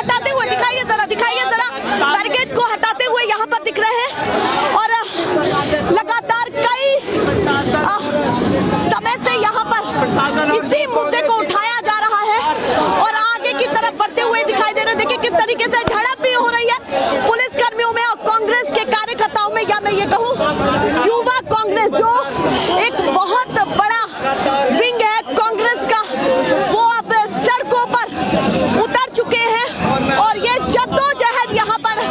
हटाते हुए दिखाइए जरा बैरिकेड्स को हटाते हुए यहाँ पर दिख रहे हैं और लगातार कई समय से यहाँ पर इसी मुद्दे को उठाया जा रहा है और आगे की तरफ बढ़ते हुए दिखाई दे रहे हैं। देखिए किस तरीके से झड़प भी हो रही है पुलिस कर्मियों में और कांग्रेस के कार्यकर्ताओं में, या मैं ये कहूँ युवा कांग्रेस जो एक बहुत बड़ा विंग है कांग्रेस का, वो अब सड़कों पर उतर चुके हैं और ये जद्दोजहद यहाँ पर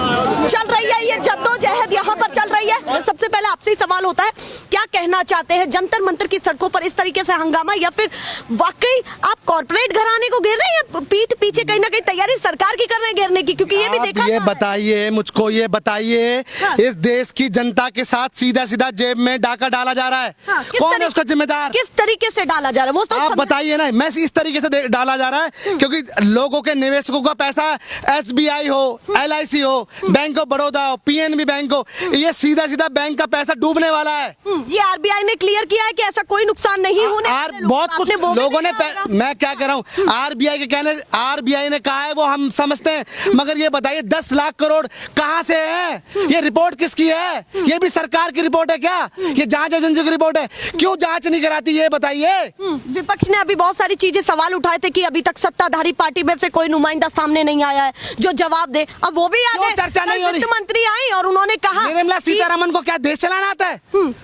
चल रही है, ये जद्दोजहद यहाँ पर चल रही है। सबसे पहले आपसे ही सवाल होता है, क्या कहना चाहते हैं? जंतर मंतर की सड़कों पर इस तरीके से हंगामा, या फिर वाकई आप कॉर्पोरेट घराने को घेर रहे हैं या पीठ पीछे कहीं ना कहीं तैयारी सरकार की कर रहे हैं घेरने की? क्योंकि ये भी देखा, ये बताइए मुझको, ये बताइए हाँ। इस देश की जनता के साथ सीधा सीधा जेब में डाका डाला जा रहा है। हाँ, कौन है उसका जिम्मेदार? किस तरीके से डाला जा रहा है वो तो आप बताइए ना। मैं इस तरीके से डाला जा रहा है क्योंकि लोगों के निवेशकों का पैसा SBI हो, LIC हो, बैंक ऑफ बड़ौदा हो, PNB बैंक हो, ये सीधा सीधा बैंक का पैसा डूबने वाला है। ये RBI ने क्लियर किया है कि ऐसा कोई नुकसान नहीं होने वाला। बहुत कुछ लोगों ने, मैं क्या कह रहा हूँ, RBI के कहने, RBI ने कहा है वो हम समझते हैं, मगर ये बताइए 10 लाख करोड़ कहाँ से है? ये रिपोर्ट किसकी है? ये भी सरकार की रिपोर्ट है क्या? ये जांच एजेंसी की रिपोर्ट है? क्यों जांच नहीं कराती ये बताइए? विपक्ष ने अभी बहुत सारी चीजें सवाल उठाए थे कि अभी तक सत्ताधारी पार्टी में से कोई नुमाइंदा सामने नहीं आया है जो जवाब दे। अब वो भी याद है, चर्चा नहीं हो रही? वित्त मंत्री आई और उन्होंने कहा निर्मला सीतारमण को क्या देश चलाना आता है?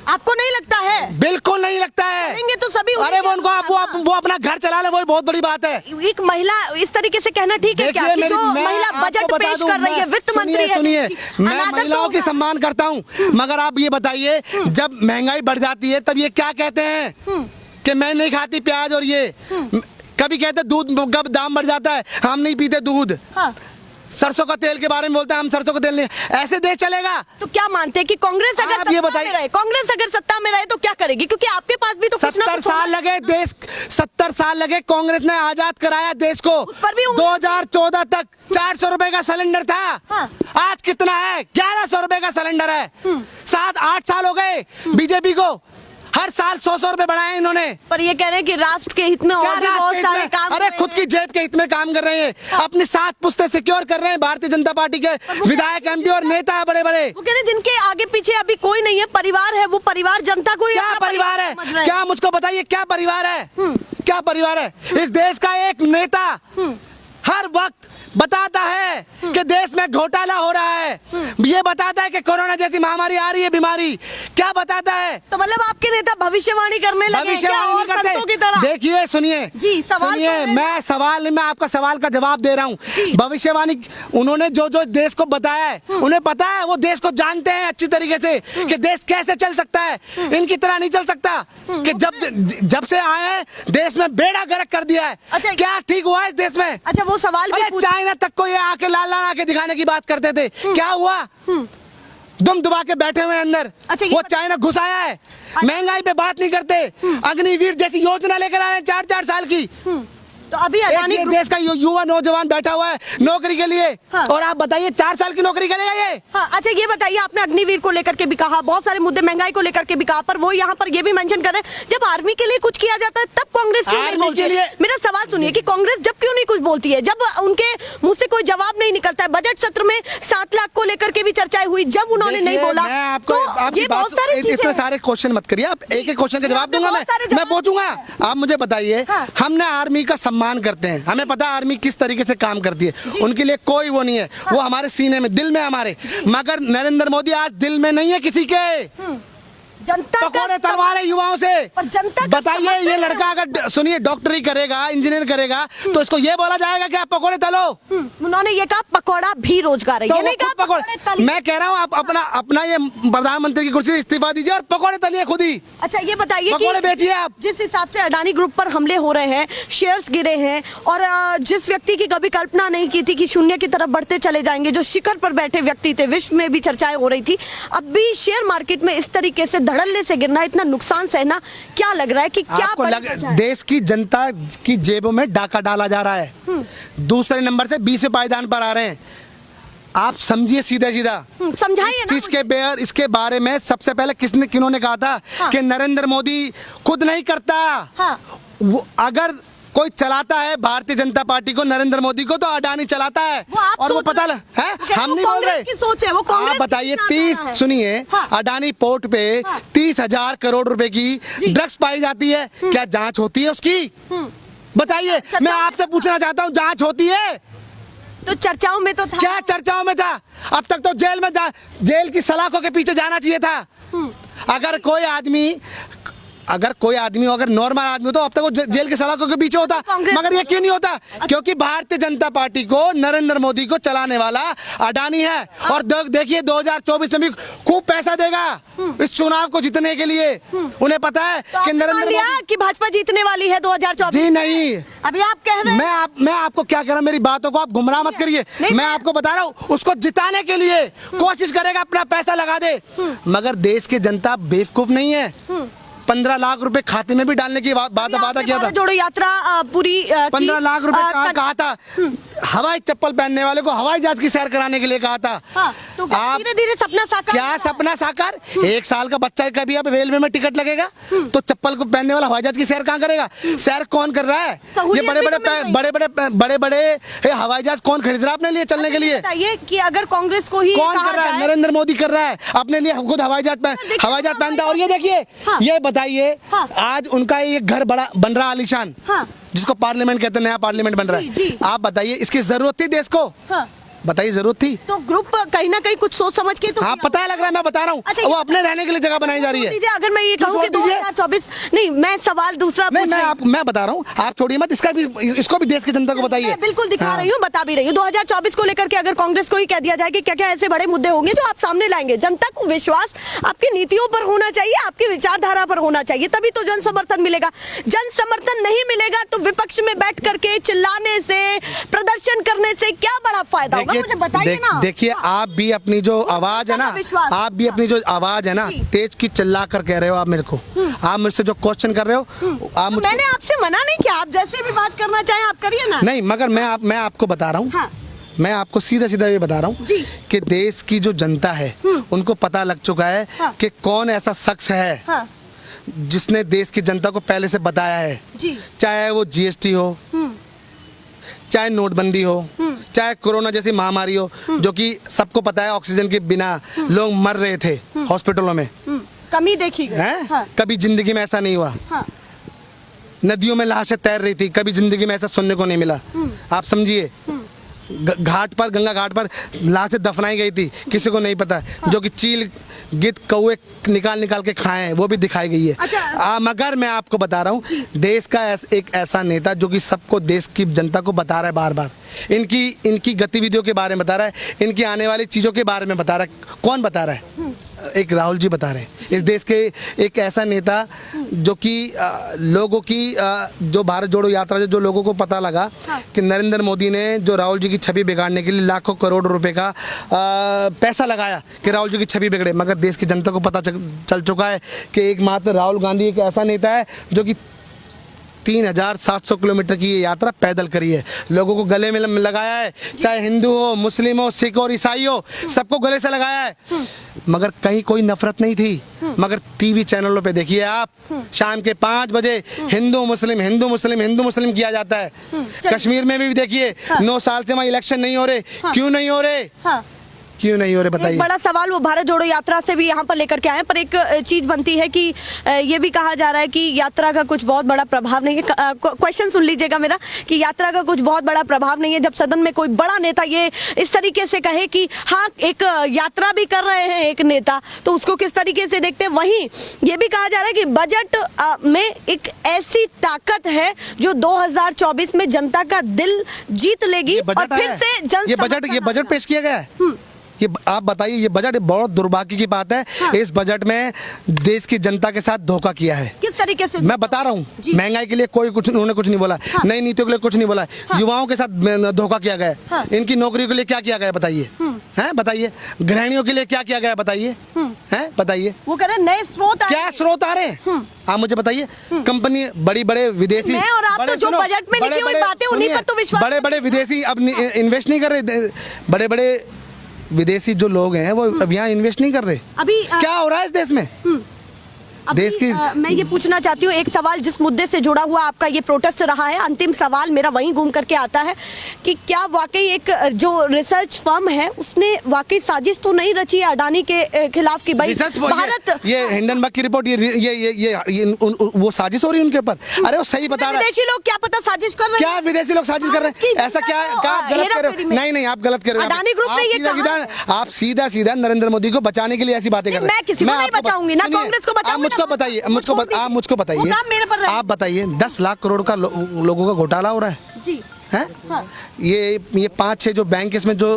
आपको नहीं लगता है? बिल्कुल नहीं लगता है। तो सभी, अरे वो उनको वो अपना घर चला ले, वो बहुत बड़ी बात है। एक महिला इस तरीके से कहना ठीक है क्या कि जो महिला बजट पेश कर रही है, वित्त मंत्री है? सुनिए, मैं महिलाओं की सम्मान करता हूँ, मगर आप ये बताइए जब महंगाई बढ़ जाती है तब ये क्या कहते हैं कि मैं नहीं खाती प्याज, और ये कभी कहते दूध कब दाम बढ़ जाता है हम नहीं पीते दूध। हाँ। सरसों का तेल के बारे में बोलते हैं हम सरसों का तेल नहीं, ऐसे देश चलेगा? तो क्या मानते हैं कि कांग्रेस अगर सत्ता में रहे, कांग्रेस अगर सत्ता में रहे तो क्या करेगी? क्योंकि आपके पास भी तो 70 साल लगे देश, 70 साल लगे कांग्रेस ने आजाद कराया देश को। 2014 तक 400 रुपए का सिलेंडर था। हाँ। आज कितना है? 1100 रुपए का सिलेंडर है। 7-8 साल हो गए बीजेपी को, हर साल 100 रुपए बढ़ाए इन्होंने। पर ये कह रहे हैं कि राष्ट्र के हित में और भी बहुत सारे काम, अरे खुद की जेब के हित में काम कर रहे हैं। अपनी 7 पुश्तें सिक्योर कर रहे हैं भारतीय जनता पार्टी के विधायक, MP और नेता है बड़े बड़े। वो कह रहे हैं जिनके आगे पीछे अभी कोई नहीं है, परिवार है, वो परिवार जनता को क्या परिवार है? क्या मुझको बताइए क्या परिवार है? क्या परिवार है? इस देश का एक नेता हर वक्त बताता है कि देश में घोटाला हो रहा है, ये बताता है कि कोरोना जैसी महामारी आ रही है, बीमारी, क्या बताता है? तो मतलब आपके नेता भविष्यवाणी करने लगे क्या और संतों की तरह? देखिए सुनिए जी, सवाल सुनिए, मैं आपका सवाल का जवाब दे रहा हूँ। भविष्यवाणी उन्होंने जो जो देश को बताया है, उन्हें पता है, वो देश को जानते हैं अच्छी तरीके से कि देश कैसे चल सकता है। इनकी तरह नहीं चल सकता कि जब से आए हैं देश में बेड़ा गर्क कर दिया है। अच्छा, क्या ठीक हुआ इस देश में? अच्छा, वो सवाल भी चाइना तक को ये आके लाल लाल आके दिखाने की बात करते थे, क्या हुआ? दुम दुबा के बैठे हुए अंदर। अच्छा, वो चाइना घुस आया है। महंगाई पे बात नहीं करते, अग्निवीर जैसी योजना लेकर आए हैं 4-4 साल की। तो अभी अडानी देश का युवा नौजवान बैठा हुआ है नौकरी के लिए। हाँ। और आप बताइए 4 साल की नौकरी करेगा ये? हाँ, अच्छा ये बताइए, आपने अग्निवीर को लेकर के भी कहा, बहुत सारे मुद्दे महंगाई को लेकर के भी कहा, पर वो यहाँ पर ये भी मेंशन कर रहे हैं जब आर्मी के लिए कुछ किया जाता है तब कांग्रेस क्यों नहीं बोलती है? मेरा सवाल सुनिए कि कांग्रेस जब क्यों नहीं कुछ बोलती है, जब उनके मुंह से कोई जवाब नहीं निकलता है? बजट सत्र में 7 लाख को लेकर के भी चर्चाएं हुई, जब उन्होंने नहीं बोला तो ये बहुत सारी चीजें। इतने सारे क्वेश्चन मत करिए, आप एक एक क्वेश्चन का जवाब दूंगा मैं पूछूंगा। आप मुझे बताइए, हमने आर्मी का सम्मान करते हैं, हमें पता है आर्मी किस तरीके से काम करती है, उनके लिए कोई वो नहीं है। वो हमारे सीने में, दिल में हमारे, मगर नरेंद्र मोदी आज दिल में नहीं है किसी के। जनता पकौड़े तलवा रहे युवाओं से। पर जनता बताइए, ये लड़का अगर सुनिए डॉक्टरी करेगा, इंजीनियर करेगा, तो इसको ये बोला जाएगा कि आप पकौड़े तलो? उन्होंने ये कहा पकौड़ा भी रोजगार है, तो ये नहीं कहा पकौड़े। मैं कह रहा हूँ आप अपना ये प्रधानमंत्री की कुर्सी इस्तीफा दीजिए और पकौड़े तलिए खुद ही। अच्छा ये बताइए, पकौड़े बेचिए आप। जिस हिसाब से अडानी ग्रुप पर हमले हो रहे हैं, शेयर्स गिरे हैं, और जिस व्यक्ति की कभी कल्पना नहीं की थी कि शून्य की तरफ बढ़ते चले जाएंगे, जो शिखर पर बैठे व्यक्ति थे, विश्व में भी चर्चाएं हो रही थी, अब भी शेयर मार्केट में इस तरीके से धड़ल्ले से गिरना, इतना नुकसान सहना, क्या लग रहा है कि क्या देश की जनता की जेबों में डाका डाला जा रहा है? दूसरे नंबर से 20वें पायदान पर आ रहे हैं। आप समझिए सीधा सीधा, समझाइए इसके बारे में सबसे पहले किन्होंने कहा था? हाँ। कि नरेंद्र मोदी खुद नहीं करता। हाँ। वो अगर कोई चलाता है भारतीय जनता पार्टी को, नरेंद्र मोदी को, तो अडानी चलाता है। वो आप और वो सोच पता रहे है हम वो नहीं बोल कांग्रेस रहे। की सोच है, वो कांग्रेस आप बताइए की विचारधारा 30 है। सुनिए, हाँ। अडानी पोर्ट पे 30,000 करोड़ रुपए की ड्रग्स पाई जाती है, क्या जांच होती है उसकी? बताइए, मैं आपसे पूछना चाहता हूँ, जांच होती है? तो चर्चाओं में तो था। क्या चर्चाओं में था? अब तक तो जेल की सलाखों के पीछे जाना चाहिए था। अगर कोई आदमी अगर नॉर्मल आदमी हो तो अब तक वो जेल के सलाखों के पीछे होता, मगर ये क्यों नहीं होता? क्योंकि भारतीय जनता पार्टी को, नरेंद्र मोदी को चलाने वाला अडानी है। और देखिए 2024 में भी खूब पैसा देगा इस चुनाव को जीतने के लिए। उन्हें पता है तो कि नरेंद्र मोदी कि भाजपा जीतने वाली है 2024। जी नहीं, अभी आप कह रहे हैं। मैं आपको क्या कह रहा हूँ, मेरी बातों को आप गुमराह मत करिए। मैं आपको बता रहा हूँ, उसको जिताने के लिए कोशिश करेगा, अपना पैसा लगा दे, मगर देश की जनता बेवकूफ नहीं है। 15 लाख रुपए खाते में भी डालने की वादा किया था। जोड़ो यात्रा पूरी 15 लाख रुपए कहा था। हवाई चप्पल पहनने वाले को हवाई जहाज की सैर कराने के लिए कहा था। तो आप धीरे-धीरे सपना साकार। क्या सपना साकार? 1 साल का बच्चा कभी अब रेलवे में टिकट लगेगा तो चप्पल को पहनने वाला हवाई जहाज की सैर कहाँ करेगा? सैर कौन कर रहा है? ये बड़े बड़े हवाई जहाज कौन खरीद रहा है अपने लिए चलने के लिए? बताइए कि अगर कांग्रेस को ही कौन कर रहा है? नरेंद्र मोदी कर रहा है अपने लिए, खुद हवाई जहाज पहनता है। और ये देखिए, ये बताइए, आज उनका एक घर बड़ा बन रहा आलीशान, जिसको पार्लियामेंट कहते हैं, नया पार्लियामेंट बन रहा है। आप बताइए, इसकी जरूरत थी देश को? बताइए, जरूरत थी? तो ग्रुप कहीं ना कहीं कुछ सोच समझ के तो हाँ, पता है, लग रहा है, मैं बता रहा हूँ। अच्छा, वो अपने रहने के लिए जगह बनाई जा रही है। अगर मैं ये कहूँ कि 2024 नहीं, मैं सवाल दूसरा मैं बता रहा हूँ, आप छोड़िए मत, इसको भी देश की जनता को बताइए। बिल्कुल दिखा रही हूँ, बता भी रही हूँ। 2024 को लेकर के अगर कांग्रेस को ही कह दिया जाए कि क्या क्या ऐसे बड़े मुद्दे होंगे जो आप सामने लाएंगे, जनता को विश्वास आपकी नीतियों पर होना चाहिए, आपकी विचारधारा पर होना चाहिए, तभी तो जन समर्थन मिलेगा। जन समर्थन नहीं मिलेगा तो विपक्ष में बैठ करके चिल्लाने से, प्रदर्शन करने से क्या बड़ा फायदा होगा? मुझे बताइए ना। देखिए, आप भी अपनी जो आवाज है ना, आप भी अपनी जो आवाज है ना, तेज की चिल्ला कर कह रहे हो आप मेरे को। आप मुझसे जो क्वेश्चन कर रहे हो, आप मुझे, मैंने आपसे मना नहीं किया, आप जैसे भी बात करना चाहें आप करिए ना। नहीं, मगर मैं आपको बता रहा हूँ, मैं आपको सीधा सीधा ये बता रहा हूँ कि देश की जो जनता है उनको पता लग चुका है कि कौन ऐसा शख्स है जिसने देश की जनता को पहले से बताया है। चाहे वो GST हो, चाहे नोटबंदी हो, चाहे कोरोना जैसी महामारी हो, जो कि सबको पता है ऑक्सीजन के बिना लोग मर रहे थे हॉस्पिटलों में, कमी देखी है। कभी जिंदगी में ऐसा नहीं हुआ। नदियों में लाशें तैर रही थी, कभी जिंदगी में ऐसा सुनने को नहीं मिला। आप समझिए, घाट पर, गंगा घाट पर लाशें दफनाई गई थी, किसी को नहीं पता। जो कि चील, गिद्ध, कौवे निकाल के खाए हैं, वो भी दिखाई गई है। मगर मैं आपको बता रहा हूँ, देश का एक ऐसा नेता जो कि सबको, देश की जनता को बता रहा है, बार बार इनकी गतिविधियों के बारे में बता रहा है, इनकी आने वाली चीज़ों के बारे में बता रहा है। कौन बता रहा है? एक राहुल जी बता रहे हैं। इस देश के एक ऐसा नेता जो कि लोगों की जो भारत जोड़ो यात्रा जो लोगों को पता लगा कि नरेंद्र मोदी ने जो राहुल जी की छवि बिगाड़ने के लिए लाखों करोड़ रुपए का पैसा लगाया कि राहुल जी की छवि बिगड़े, मगर देश की जनता को पता चल चुका है कि एकमात्र राहुल गांधी एक ऐसा नेता है जो कि 3700 किलोमीटर की ये यात्रा पैदल करी है, लोगों को गले में लगाया है, चाहे हिंदू हो, मुस्लिम हो, सिख और ईसाई हो, सबको गले से लगाया है। मगर कहीं कोई नफरत नहीं थी। मगर टीवी चैनलों पे देखिए आप, शाम के 5 बजे हिंदू मुस्लिम हिंदू मुस्लिम हिंदू मुस्लिम किया जाता है। कश्मीर में भी देखिए, 9 साल से वहाँ इलेक्शन नहीं हो रहे। क्यों नहीं हो रहे? क्यों नहीं हो रहे बताइए? बड़ा सवाल वो भारत जोड़ो यात्रा से भी यहाँ पर लेकर के आए, पर एक चीज बनती है कि ये भी कहा जा रहा है कि यात्रा का कुछ बहुत बड़ा प्रभाव नहीं है। क्वेश्चन सुन लीजिएगा मेरा, कि यात्रा का कुछ बहुत बड़ा प्रभाव नहीं है। जब सदन में कोई बड़ा नेता ये इस तरीके से कहे कि हाँ, एक यात्रा भी कर रहे हैं एक नेता, तो उसको किस तरीके से देखते हैं। वहीं ये भी कहा जा रहा है कि बजट में एक ऐसी ताकत है जो 2024 में जनता का दिल जीत लेगी और फिर से ये बजट पेश किया गया है। ये आप बताइए, ये बजट बहुत दुर्भाग्य की बात है। इस बजट में देश की जनता के साथ धोखा किया है। किस तरीके से? मैं बता रहा हूँ, महंगाई के लिए उन्होंने कुछ नहीं बोला, नई नीतियों के लिए कुछ नहीं बोला, युवाओं के साथ धोखा किया गया। इनकी नौकरियों के लिए क्या किया गया बताइए? हैं बताइए, गृहिणियों के लिए क्या किया गया बताइए? हैं बताइए। वो कह रहे हैं नए स्रोत, क्या स्रोत आ रहे हैं? आप मुझे बताइए। कंपनी, बड़े विदेशी, और आप तो जो बजट में लिखी हुई बातें उन्हीं पर तो विश्वास, बड़े विदेशी अब इन्वेस्ट नहीं कर रहे। बड़े विदेशी जो लोग हैं वो अब यहाँ इन्वेस्ट नहीं कर रहे। अभी क्या हो रहा है इस देश में? देश की मैं ये पूछना चाहती हूँ, एक सवाल जिस मुद्दे से जुड़ा हुआ आपका ये प्रोटेस्ट रहा है, अंतिम सवाल मेरा वहीं घूम करके आता है कि क्या वाकई एक जो रिसर्च फर्म है उसने वाकई साजिश तो नहीं रची है अडानी के खिलाफ की भाई भारत ये हिंडनबर्ग की रिपोर्ट ये वो साजिश हो रही है उनके ऊपर? अरे वो सही बता रहा है। विदेशी लोग क्या पता साजिश कर रहे हैं, क्या विदेशी लोग साजिश कर रहे हैं? ऐसा क्या गलत कर रहे हो? नहीं आप गलत कर रहे हो। अडानी ग्रुप ने ये कहा, आप सीधा नरेंद्र मोदी को बचाने के लिए ऐसी बातें कर रहे हैं। मैं किसी को नहीं बचाऊंगी, ना कांग्रेस को बचाऊंगी। मुझको बताइए, आप मुझको बताइए, आप बताइए 10 लाख करोड़ का लोगों का घोटाला हो रहा है जी है? हाँ। ये 5-6 जो बैंक इसमें जो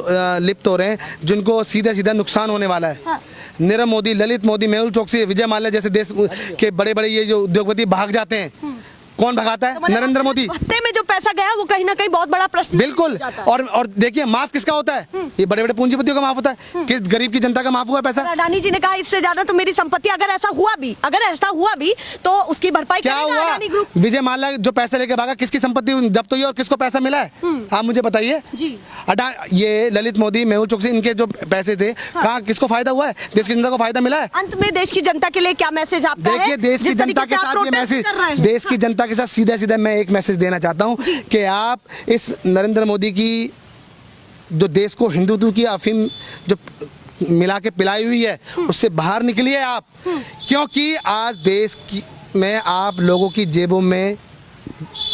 लिप्त हो रहे हैं, जिनको सीधा नुकसान होने वाला है। हाँ। नीरव मोदी, ललित मोदी, मेहुल चोकसी, विजय माल्या जैसे देश के बड़े ये जो उद्योगपति भाग जाते हैं, कौन भगाता है? तो नरेंद्र मोदी। हफ्ते में जो पैसा गया वो कहीं ना कहीं बहुत बड़ा प्रश्न बिल्कुल। और देखिए माफ किसका होता है? ये बड़े पूंजीपतियों का माफ होता है। किस गरीब की जनता का माफ हुआ पैसा? अडानी जी ने कहा इससे ज्यादा तो मेरी संपत्ति, अगर ऐसा हुआ भी तो उसकी भरपाई क्या हुआ? विजय माल्या जो पैसा लेके भागा, किसकी संपत्ति जब्त हुई और किसको पैसा मिला है? आप मुझे बताइए जी। ये ललित मोदी, मेहुल चोकसी, इनके जो पैसे थे, कहाँ किसको फायदा हुआ है? देश की जनता को फायदा मिला है? अंत में देश की जनता के लिए क्या मैसेज आपका है? देखिए देश की जनता के साथ ये मैसेज, देश की जनता के साथ सीधा मैं एक मैसेज देना चाहता हूं कि आप इस नरेंद्र मोदी की जो देश को हिंदुत्व की अफीम जो मिला के पिलाई हुई है उससे बाहर निकलिए आप, क्योंकि आज देश की में आप लोगों की जेबों में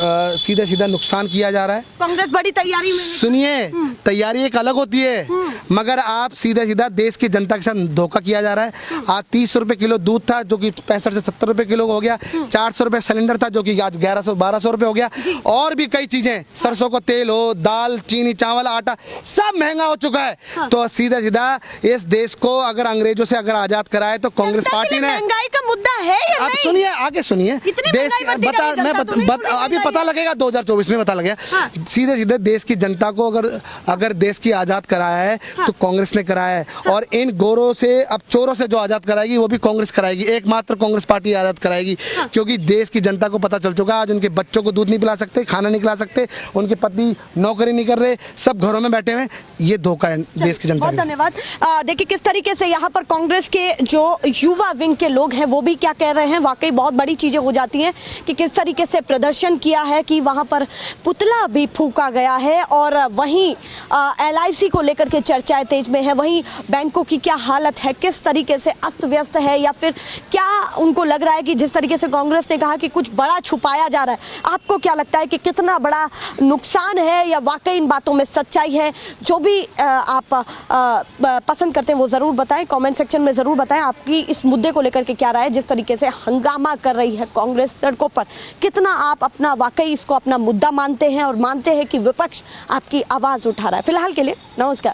सीधा नुकसान किया जा रहा है। कांग्रेस बड़ी तैयारी में। सुनिए, तैयारी एक अलग होती है, मगर आप सीधा देश की जनता के साथ धोखा किया जा रहा है। आज 30 रुपए किलो दूध था जो कि 65 से 70 रुपए किलो हो गया। 400 रुपए सिलेंडर था जो कि आज 1100-1200 रुपए हो गया। और भी कई चीजें, सरसों का तेल हो, दाल, चीनी, चावल, आटा, सब महंगा हो चुका है। तो सीधा इस देश को अगर अंग्रेजों से अगर आजाद कराए तो कांग्रेस पार्टी ने, महंगाई का मुद्दा है या आप सुनिए, आगे सुनिए, देश अभी पता लगेगा 2024 में पता लगेगा। सीधे देश की जनता को अगर देश की आजाद कराया है तो कांग्रेस ने कराया है। और इन गोरों से, अब चोरों से जो आजाद कराएगी वो भी कांग्रेस कराएगी। एकमात्र कांग्रेस पार्टी आजाद कराएगी, क्योंकि देश की जनता को पता चल चुका है आज उनके बच्चों को दूध नहीं पिला सकते, खाना नहीं खिला सकते, उनके पति नौकरी नहीं कर रहे, सब घरों में बैठे हुए। ये धोखा है देश की जनता। बहुत धन्यवाद। देखिए किस तरीके से यहाँ पर कांग्रेस के जो युवा विंग के लोग हैं वो भी क्या कह रहे हैं। वाकई बहुत बड़ी चीजें हो जाती हैं कि किस तरीके से प्रदर्शन किया है कि वहां पर पुतला भी फूका गया है, और वहीं LIC को लेकर के चर्चाएं तेज में है। वहीं बैंकों की क्या हालत है, किस तरीके से अस्त व्यस्त है, या फिर क्या उनको लग रहा है कि जिस तरीके से कांग्रेस ने कहा कि कुछ बड़ा छुपाया जा रहा है, आपको क्या लगता है कि कितना बड़ा नुकसान है या वाकई इन बातों में सच्चाई है? जो भी आप पसंद करते हैं वो जरूर बताएं, कमेंट सेक्शन में जरूर बताएं आपकी इस मुद्दे को लेकर के क्या राय है। जिस तरीके से हंगामा कर रही है कांग्रेस सड़कों पर, कितना आप अपना वाकई इसको अपना मुद्दा मानते हैं और मानते हैं कि विपक्ष आपकी आवाज उठा रहा है? फिलहाल के लिए नमस्कार।